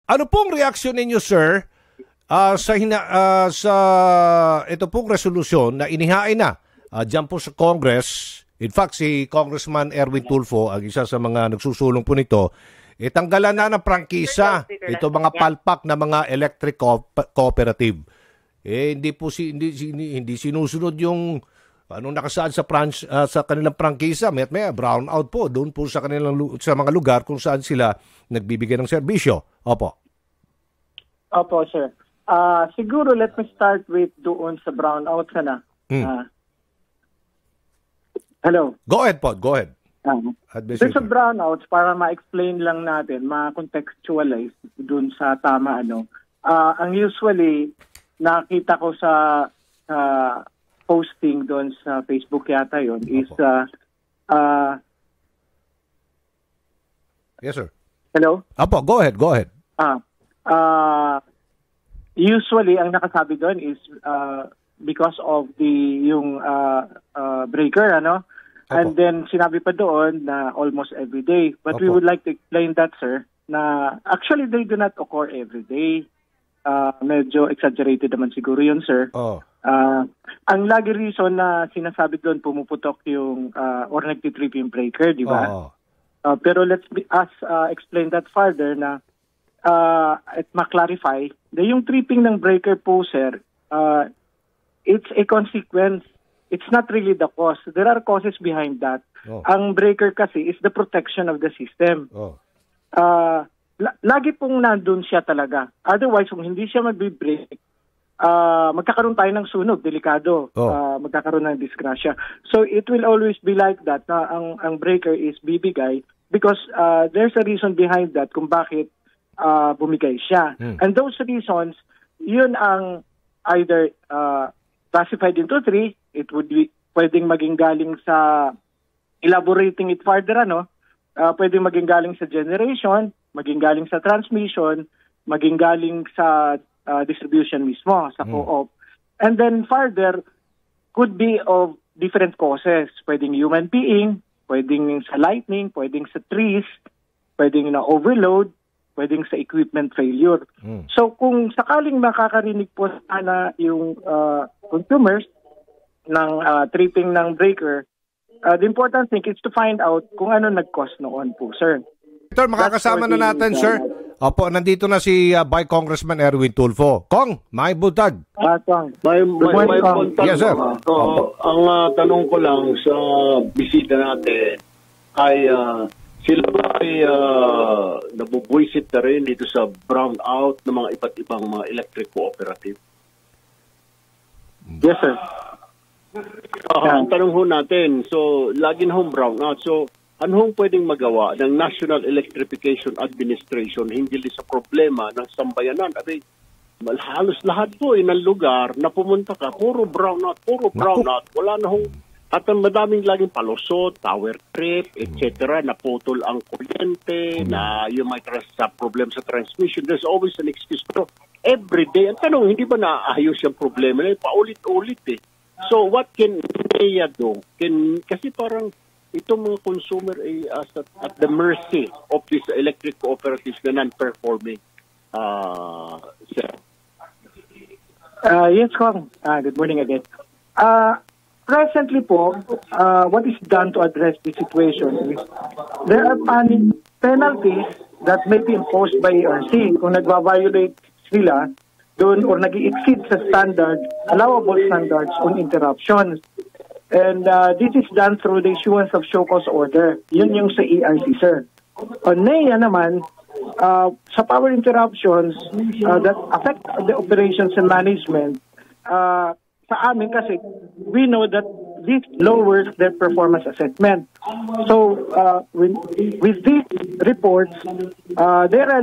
Ano pong reaksyon ninyo, sir, sa ito pong resolusyon na inihain na dyan po sa Congress? In fact, si Congressman Erwin Tulfo, ang isa sa mga nagsusulong po nito, tanggalan na ng prangkisa ito mga palpak na mga electric cooperative. Hindi sinusunod yung anong nakasaad sa kanilang prangkisa. May brown out po doon po sa mga lugar kung saan sila nagbibigay ng serbisyo. Opo, sir. Siguro let me start with doon sa brown out sana. Hello. Go ahead po. Go ahead. There's a brownouts para ma-explain lang natin, ma-contextualize dun sa tama ang usually nakita ko sa posting doon sa Facebook yata yon is yes, sir. Hello? Apo, go ahead. Usually ang nakasabi doon is because of yung breaker, And then sinabi pa doon na almost every day. But we would like to explain that, sir, na actually they do not occur every day. Medyo exaggerated naman siguro yun, sir. Ang lagi reason na sinasabi doon pumuputok yung or nagtitrip yung breaker, di ba? Pero let's explain that further na at ma-clarify na yung tripping ng breaker po, sir, it's a consequence. It's not really the cause. There are causes behind that. Ang breaker kasi is the protection of the system. Lagi pong nandun siya talaga. Otherwise, kung hindi siya mag-break, magkakaroon tayo ng sunog, delikado. Magkakaroon ng disgrasya. So it will always be like that na ang breaker is bibigay because there's a reason behind that kung bakit bumigay siya. And those reasons, yun ang either classified into three. It would be pwedeng maging galing sa elaborating it further, pwedeng maging galing sa generation, maging galing sa transmission, maging galing sa distribution mismo, sa co-op. And then further, could be of different causes. Pwedeng human being, pwedeng sa lightning, pwedeng sa trees, pwedeng na overload, pwedeng sa equipment failure. So kung sakaling makakarinig po sana yung consumers ng tripping ng breaker, the important thing is to find out kung ano nag-cause noon po, sir. Sir, makakasama na natin, sir. Opo, nandito na si Vice Congressman Erwin Tulfo. Kong, may butag. Kong. May buntag. Yes, sir. Ang tanong ko lang sa bisita natin ay sila ba ay nabubwisit na rin dito sa brownout ng mga iba't ibang mga electric cooperative? Yes, sir. Ang tanong ho natin, so lagi na hong brownout. So ano hong pwedeng magawa ng National Electrification Administration hindi sa problema ng sambayanan? Abi, halos lahat po ng lugar na pumunta ka, puro brownout. Wala na hong, at ang madaming laging palusot, tower trip, etc. Naputol ang kuryente, na yung may problem sa transmission. There's always an excuse. Pero every day, ang tanong, hindi ba naayos yung problema? Paulit-ulit eh. So what can NEA do? Kasi parang itong mga consumer ay at the mercy of these electric cooperatives na non-performing. Sir. Yes, Kong. Good morning again. Presently po, what is done to address the situation is there are penalties that may be imposed by ERC kung nagva-violate sila doon or nag-i-exceed sa allowable standards on interruptions. And this is done through the issuance of show cause order. Yun yung sa ERC, sir. On NEA naman, sa power interruptions that affect the operations and management, sa amin kasi, we know that this lowers their performance assessment. So, with these reports, they are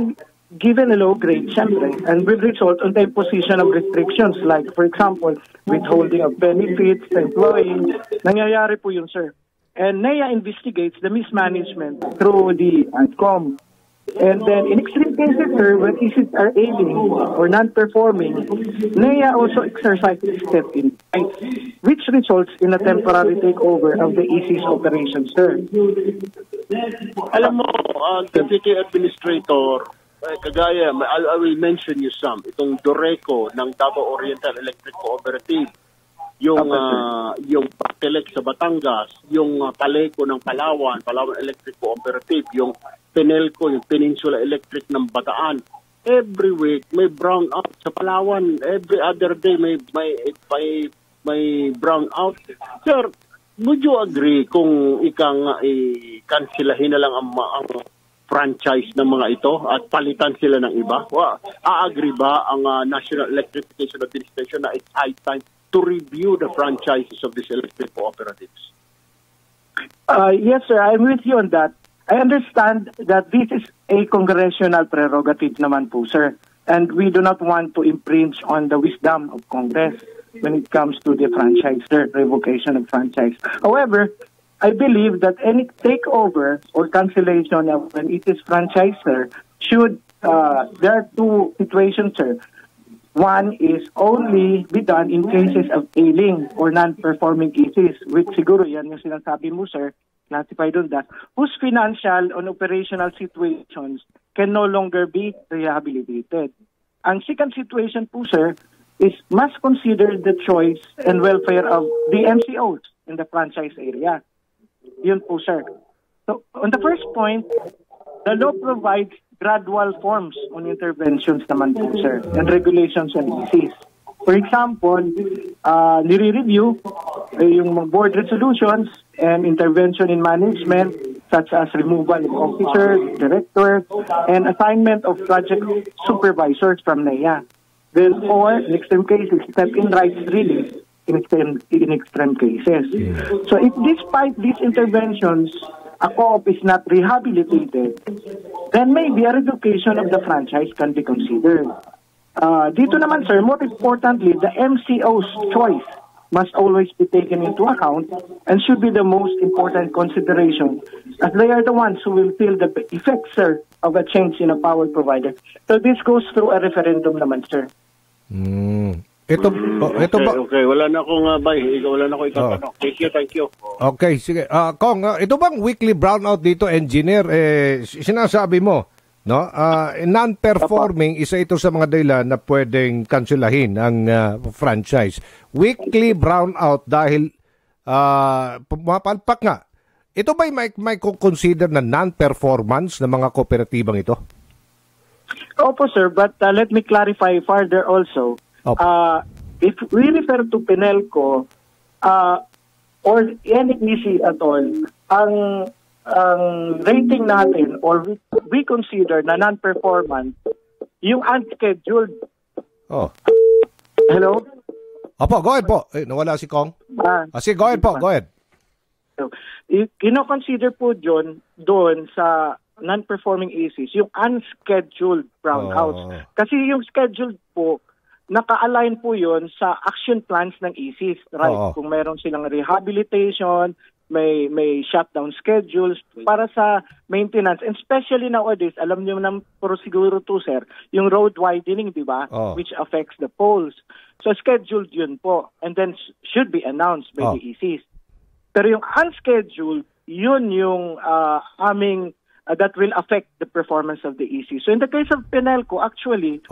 given a low grade, syempre, and will result on the imposition of restrictions like, for example, withholding of benefits, employees. Nangyayari po yun, sir. And NEA investigates the mismanagement through the ADCOM. And then, in extreme cases, sir, when issues are ailing or non-performing, NEA also exercises step-in, which results in a temporary takeover of the EC's operations, sir. Alam mo, Deputy Administrator, kagaya, I will mention you some. Itong Doreco ng Davao Oriental Electric Cooperative, yung Batelec sa Batangas, yung Paleco ng Palawan Electric Cooperative, yung Penelco, yung Peninsula Electric ng Bataan. Every week may brownout sa Palawan. Every other day may brownout. Sir, would you agree kung i-cancelahin na lang ang franchise ng mga ito at palitan sila ng iba? A-agree ba ang National Electrification Administration na it's high time to review the franchises of these electric cooperatives? Yes, sir. I'm with you on that. I understand that this is a congressional prerogative naman po, sir. And we do not want to infringe on the wisdom of Congress when it comes to the franchise, the revocation of franchise. However, I believe that any takeover or cancellation of an ITIS franchise, sir, should, there are two situations, sir. One is only be done in cases of ailing or non-performing ITIS, which siguro yan yung sinasabi mo, sir, classified on that, whose financial and operational situations can no longer be rehabilitated. Ang second situation po, sir, is must consider the choice and welfare of the MCOs in the franchise area. Yun po, sir. So, on the first point, the law provides gradual forms on interventions naman po, sir, and regulations on ECs. For example, nire-review yung board resolutions and intervention in management such as removal of officers, directors, and assignment of project supervisors from NEA. Therefore, in extreme cases, step-in rights release in extreme cases. So if despite these interventions, a co-op is not rehabilitated, then maybe a revocation of the franchise can be considered. Dito naman, sir, more importantly, the MCO's choice must always be taken into account and should be the most important consideration as they are the ones who will feel the effects, sir, of a change in a power provider. So this goes through a referendum naman, sir. Ito ba? Okay, wala na akong wala na akong itatanong. Thank you. Okay, sige. Kong, ito bang weekly brownout dito, engineer, sinasabi mo, no? Non-performing, isa ito sa mga dahilan na pwedeng kanselahin ang franchise. Weekly brownout dahil mapalpak nga. Ito ba may consider na non-performance ng mga kooperatibang ito? Opo, sir, but let me clarify further also. If we refer to Penelco or any EC at all, ang rating natin or we consider na non-performance yung unscheduled. Hello? Opo, go ahead po. Nawala si Kong. Sige, go ahead po. Go ahead. So, kino-consider po doon sa non-performing ACs, yung unscheduled brownouts. Kasi yung scheduled po, naka-align po yun sa action plans ng ECs, right? Kung meron silang rehabilitation, may shutdown schedules para sa maintenance. And especially nowadays, alam niyo naman pero siguro to, sir, yung road widening, di ba? Which affects the poles. So scheduled yun po. And then should be announced by the ECs. Pero yung unscheduled, yun yung that will affect the performance of the EC. So in the case of Penelco, actually,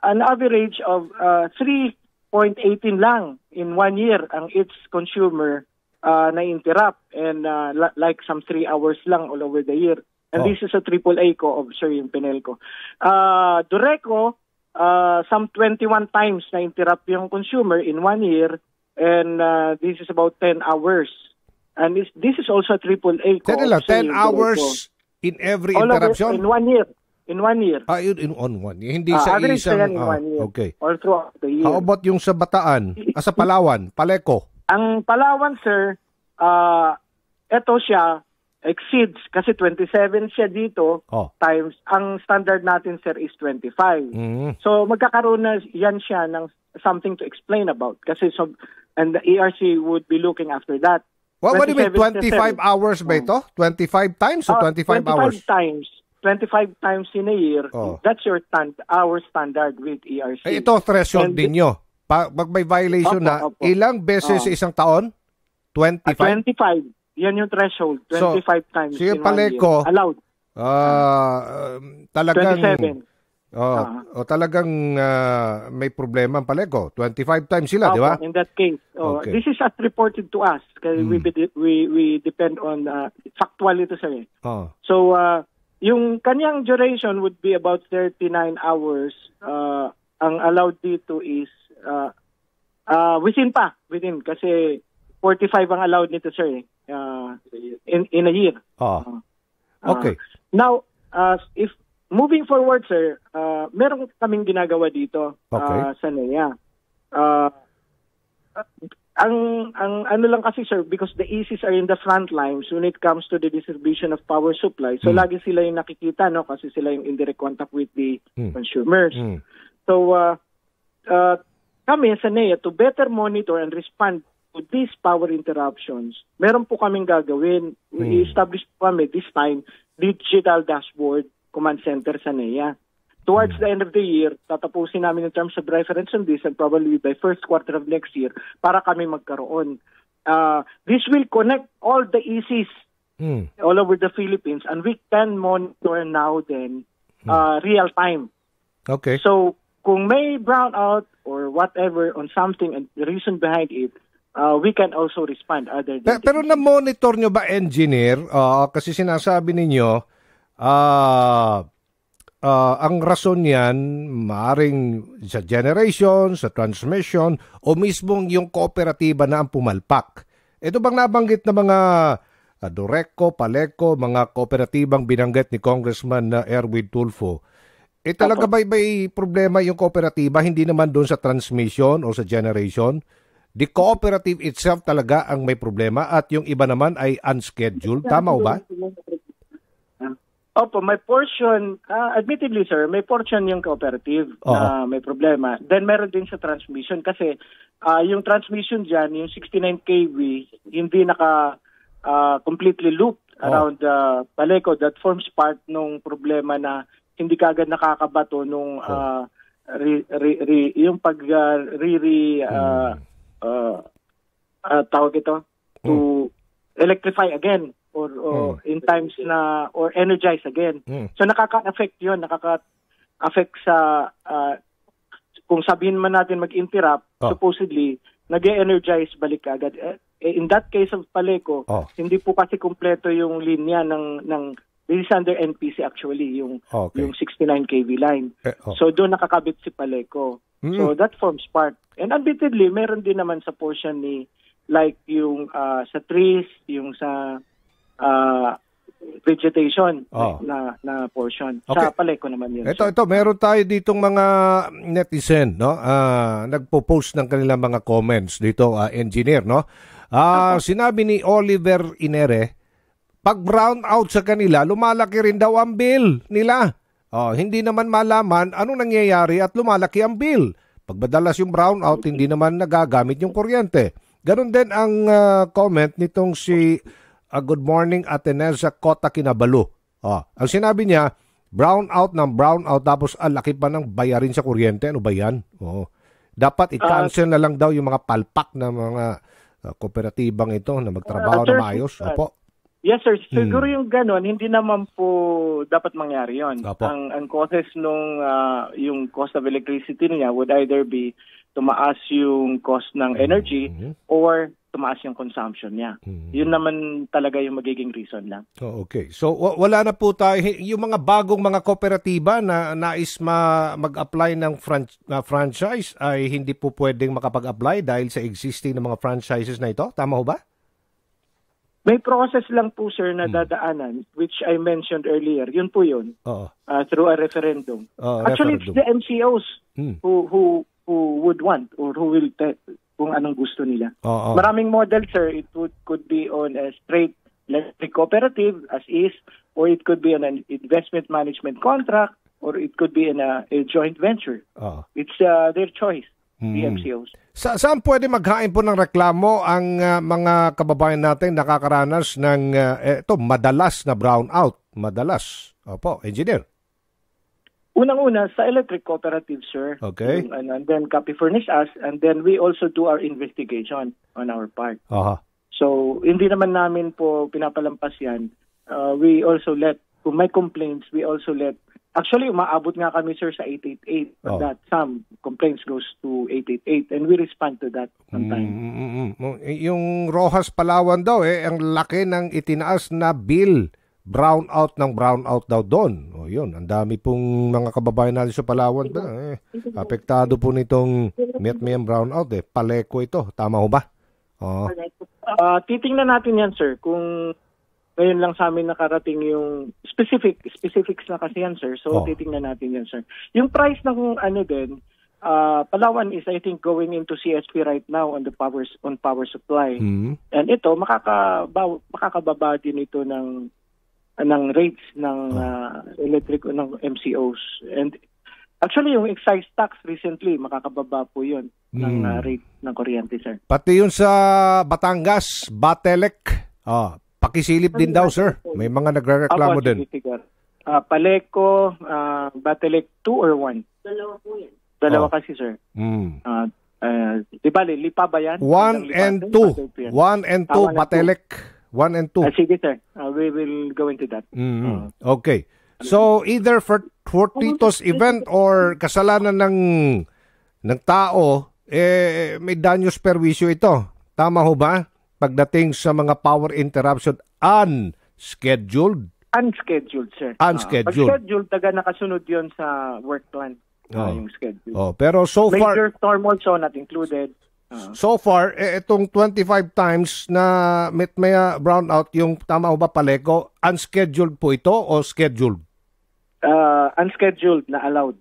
an average of 3.18 lang in 1 year ang its consumer na-interrupt and like some 3 hours lang all over the year. And this is a AAA co-op, sir, yung Penelco. Doreco, some 21 times na-interrupt yung consumer in 1 year and this is about 10 hours. And this is also a AAA co-op. 10 hours in every interruption? In 1 year. In 1 year. On 1 year. Hindi sa isang... in 1 year. Okay. Or throughout the year. How about yung sa Bataan? Sa Palawan? Paleco? Ang Palawan, sir, ito siya, exceeds, kasi 27 siya dito, times, ang standard natin, sir, is 25. So, magkakaroon na yan siya ng something to explain about. Kasi, and the ERC would be looking after that. What do you mean, 25 hours ba ito? 25 times o 25 hours? 25 times. 25 times in a year. That's your our standard with ERC. Ito, threshold din nyo. Pag may violation ilang beses sa isang taon? 25? 25. Yan yung threshold. 25 times in 1 year. Paleco, allowed. Talagang Talagang may problema ang Paleco. 25 times sila, di ba? In that case. Okay. This is as reported to us. Kasi we depend on factual ito, sir. So, yung kanyang duration would be about 39 hours. Ang allowed dito is within. Kasi 45 ang allowed nito, sir. In a year. Okay. Now, if moving forward, sir, meron kaming ginagawa dito sa NEA. Ang ano lang kasi, sir, because the ECs are in the front lines when it comes to the distribution of power supply. So lagi sila yung nakikita, no, kasi sila yung indirect contact with the consumers. So kami sa NEA, to better monitor and respond to these power interruptions, meron po kaming gagawin. We established po kami this time digital dashboard command center sa NEA. Towards the end of the year, tatapusin namin in terms of reference on this and probably by first quarter of next year para kami magkaroon. This will connect all the ECs all over the Philippines and we can monitor now then real time. Okay. So kung may brownout or whatever on something and the reason behind it, we can also respond other than pero na-monitor nyo ba, engineer? Kasi sinasabi ninyo, ang rason niyan, maaring sa generation, sa transmission, o mismong yung kooperatiba na ang pumalpak. Ito bang nabanggit na mga Dureco, Paleco, mga kooperatibang binanggit ni Congressman Erwin Tulfo, talaga ba may problema yung kooperatiba, hindi naman doon sa transmission o sa generation? The cooperative itself talaga ang may problema at yung iba naman ay unscheduled. Tama o ba? Opo, may portion, admittedly sir, may portion yung cooperative na may problema. Then meron din sa transmission kasi yung transmission dyan, yung 69 kV, hindi completely looped around Paleco. That forms part nung problema na hindi kagad nakakabato nung yung tawag ito, to electrify again. Or in times na or energize again. So nakaka-affect 'yon, nakaka-affect sa kung sabihin man natin mag-interrupt, supposedly nag-energize balik agad. In that case of Paleco, hindi po kasi kumpleto yung linya ng this is under NPC actually yung 69 kV line. So doon nakakabit si Paleco. So that forms part. And admittedly, meron din naman sa portion ni like yung sa trees, yung sa vegetation na portion. Okay. Sa Paleco naman yun. Ito, meron tayo ditong mga netizen, no? Nagpo-post ng kanilang mga comments dito, engineer, no? Sinabi ni Oliver Inere, pag brown out sa kanila, lumalaki rin daw ang bill nila. Hindi naman malaman anong nangyayari at lumalaki ang bill. Pag madalas yung brown out, hindi naman nagagamit yung kuryente. Ganon din ang comment nitong si Good Morning Atenesa Kota Kinabalu. Ang sinabi niya, brown out tapos laki pa ng bayarin sa kuryente. Ano ba yan? Dapat i-cancel na lang daw yung mga palpak na mga kooperatibang ito na magtrabaho na maayos. Opo. Yes sir, siguro yung ganon, hindi naman po dapat mangyari yon. Ang causes nung yung cost of electricity niya would either be tumaas yung cost ng energy or tumaas yung consumption niya. Yun naman talaga yung magiging reason lang. Okay. So wala na po tayo, yung mga bagong mga kooperatiba na nais mag-apply ng franchise ay hindi po pwedeng makapag-apply dahil sa existing na mga franchises na ito. Tama ho ba? May process lang po sir na dadaanan which I mentioned earlier. Yun po yun. Through a referendum. Actually, it's the MCOs who would want or who will kung anong gusto nila. Maraming model, sir. It could be on a straight electric cooperative as is, or it could be on an investment management contract, or it could be in a joint venture. It's their choice, the MCOs. Saan pwede maghain po ng reklamo ang mga kababayan natin nakakaranas ng madalas na brownout? Madalas. Opo, engineer. Unang-una, sa electric cooperative, sir. Okay. And then copy furnish us, and then we also do our investigation on our part. So, hindi naman namin po pinapalampas yan. We also kung may complaints, we also let Actually, umaabot nga kami, sir, sa 888. But that some complaints goes to 888 and we respond to that sometimes. Yung Rojas Palawan daw, ang laki ng itinaas na bill. Brownout daw doon. O yun, ang dami pong mga kababayan natin sa Palawan. Apektado po nitong Metmayang brownout. Paleco ito. Tama ho ba? Titingnan natin yan, sir, kung ngayon lang sa amin nakarating yung specifics na kasi yan, sir. So, titingnan natin yan, sir. Yung price ng Palawan is, I think, going into CSP right now on power supply. And ito, makakababa din ito ng rates ng electric ng MCOs. And actually, yung excise tax recently, makakababa po yun ng rate ng kuryente, sir. Pati yun sa Batangas, Batelec, pakisilip din daw, sir. May mga nagrereklamo din. Paleco, Batelec 2 or 1? Dalawa po yan. Dalawa kasi, sir. Di ba, lipa ba yan? 1 and 2. 1 and 2, Batelec. 1 and 2. Sige, sir. We will go into that. Okay. So, either fortuitous event or kasalanan ng tao, may danyos perwisyo ito. Tama ho ba? Pagdating sa mga power interruption unscheduled? Unscheduled, sir. Unscheduled. Pag-scheduled, taga nakasunod yon sa work plan. Yung schedule. Pero so far... Major storm also not included. So far, itong 25 times na Metmaya brownout, yung tama ho ba, Paleco, unscheduled po ito o scheduled? Unscheduled na allowed.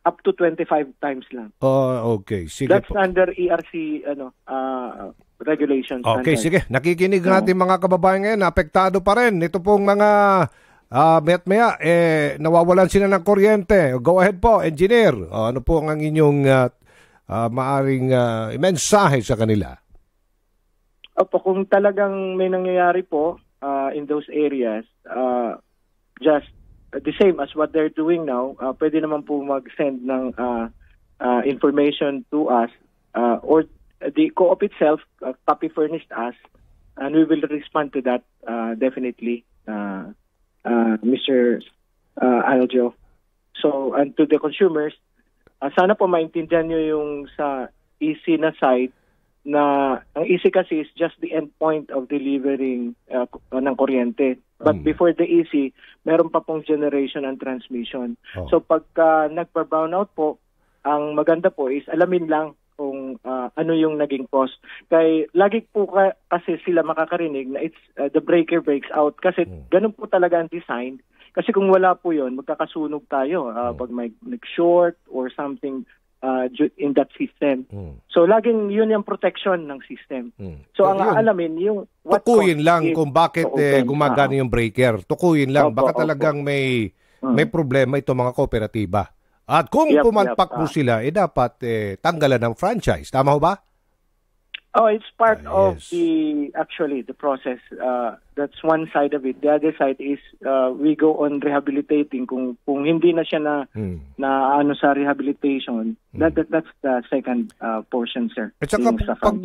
Up to 25 times lang. Okay. Sige. That's under ERC regulations. Okay, sige. Nakikinig natin mga kababayan ngayon, apektado pa rin. Ito pong mga Metmaya, nawawalan sila ng kuryente. Go ahead po, engineer. Ano po ang inyong maaring mensahe sa kanila? Opo, kung talagang may nangyayari po in those areas, just the same as what they're doing now, pwede naman po mag-send ng information to us or the co-op itself, copy furnished us, and we will respond to that definitely, Mr. Aljo. So, and to the consumers, sana po maintindihan nyo yung sa EC na site na ang EC kasi is just the end point of delivering ng kuryente. But before the EC, meron pa pong generation and transmission. So pagka nagpa-brownout po, ang maganda po is alamin lang kung ano yung naging cause. Kaya lagi po kasi sila makakarinig na it's the breaker breaks out kasi ganun po talaga ang design. Kasi kung wala po yun, magkakasunog tayo pag may nag-short or something in that system. So laging yun yung protection ng system. So ang aalamin yung tukuyin lang kung bakit gumagana yung breaker. Tukuyin lang. Baka talagang may problema itong mga kooperatiba. At kung pumalpak po sila, dapat tanggalan ng franchise. Tama ho ba? It's part of the process. That's one side of it. The other side is we go on rehabilitating. Kung hindi na siya na ano sa rehabilitation, that's the second portion, sir. At saka pag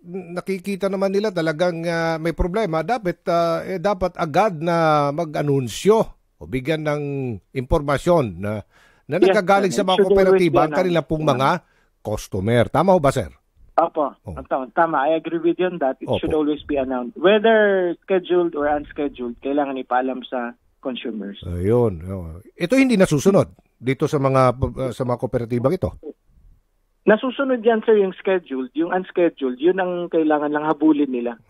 nakikita naman nila talagang may problema, dapat agad na mag-anunsyo o bigyan ng impormasyon na nagagaling sa mga kooperatiba ang kanilang pong mga customer. Tama ho ba, sir? Opo. Tama. I agree with you on that. It should always be announced. Whether scheduled or unscheduled, kailangan ipaalam sa consumers. Ayun. Ito hindi nasusunod dito sa mga kooperatiba ito? Nasusunod yan, sir, yung scheduled. Yung unscheduled, yun ang kailangan lang habulin nila.